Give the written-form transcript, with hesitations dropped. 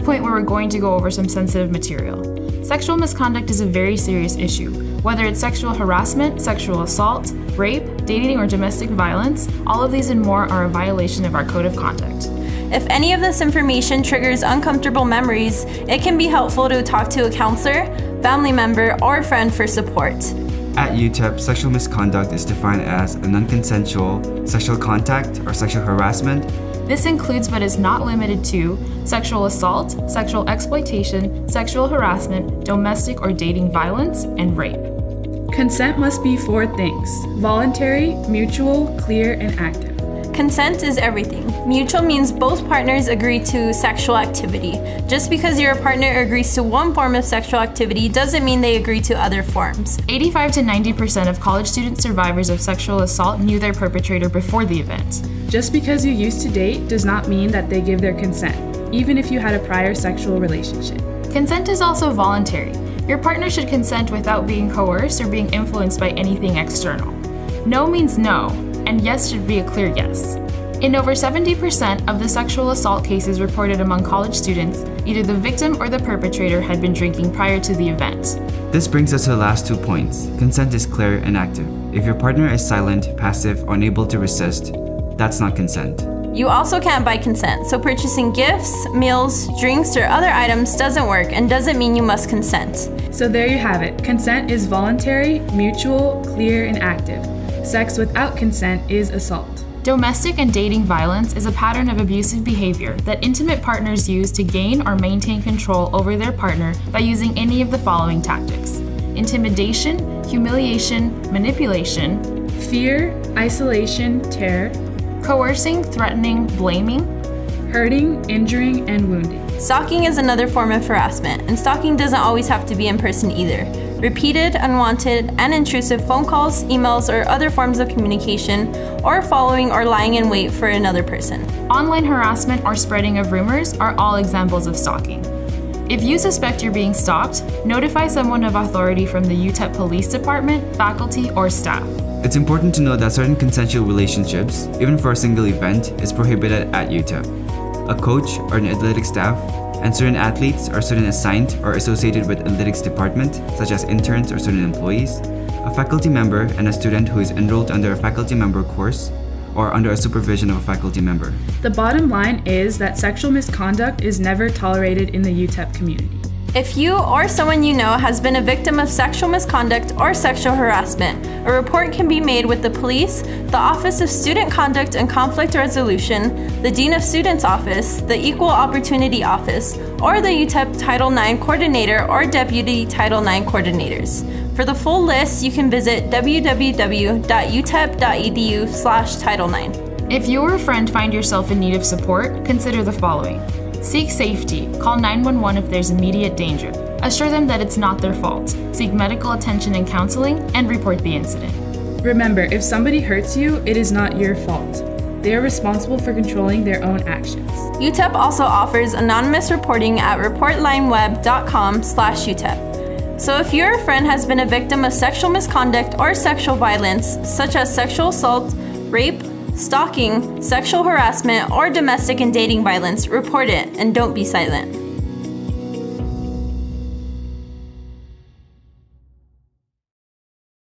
point where we're going to go over some sensitive material. Sexual misconduct is a very serious issue. Whether it's sexual harassment, sexual assault, rape, dating, or domestic violence, all of these and more are a violation of our code of conduct. If any of this information triggers uncomfortable memories, it can be helpful to talk to a counselor, family member, or friend for support. At UTEP, sexual misconduct is defined as a non-consensual sexual contact or sexual harassment. This includes but is not limited to sexual assault, sexual exploitation, sexual harassment, domestic or dating violence, and rape. Consent must be 4 things: voluntary, mutual, clear, and active. Consent is everything. Mutual means both partners agree to sexual activity. Just because your partner agrees to one form of sexual activity doesn't mean they agree to other forms. 85 to 90% of college student survivors of sexual assault knew their perpetrator before the event. Just because you used to date does not mean that they give their consent, even if you had a prior sexual relationship. Consent is also voluntary. Your partner should consent without being coerced or being influenced by anything external. No means no, and yes should be a clear yes. In over 70% of the sexual assault cases reported among college students, either the victim or the perpetrator had been drinking prior to the event. This brings us to the last 2 points. Consent is clear and active. If your partner is silent, passive, or unable to resist, that's not consent. You also can't buy consent, so purchasing gifts, meals, drinks, or other items doesn't work and doesn't mean you must consent. So there you have it. Consent is voluntary, mutual, clear, and active. Sex without consent is assault. Domestic and dating violence is a pattern of abusive behavior that intimate partners use to gain or maintain control over their partner by using any of the following tactics: intimidation, humiliation, manipulation, Fear, isolation, terror, coercing, threatening, blaming, hurting, injuring, and wounding. Stalking is another form of harassment, and stalking doesn't always have to be in person either. Repeated, unwanted, and intrusive phone calls, emails, or other forms of communication, or following or lying in wait for another person. Online harassment or spreading of rumors are all examples of stalking. If you suspect you're being stalked, notify someone of authority from the UTEP Police Department, faculty, or staff. It's important to know that certain consensual relationships, even for a single event, is prohibited at UTEP. A coach or an athletic staff and certain athletes or student assigned or associated with athletics department, such as interns or student employees, a faculty member, and a student who is enrolled under a faculty member course or under a supervision of a faculty member. The bottom line is that sexual misconduct is never tolerated in the UTEP community. If you or someone you know has been a victim of sexual misconduct or sexual harassment, a report can be made with the police, the Office of Student Conduct and Conflict Resolution, the Dean of Students Office, the Equal Opportunity Office, or the UTEP Title IX Coordinator or Deputy Title IX Coordinators. For the full list, you can visit www.utep.edu/Title IX. If you or a friend find yourself in need of support, consider the following. Seek safety. Call 911 if there's immediate danger. Assure them that it's not their fault. Seek medical attention and counseling, and report the incident. Remember, if somebody hurts you, it is not your fault. They are responsible for controlling their own actions. UTEP also offers anonymous reporting at reportlineweb.com/UTEP. So if your friend has been a victim of sexual misconduct or sexual violence, such as sexual assault, rape, stalking, sexual harassment, or domestic and dating violence, report it and don't be silent.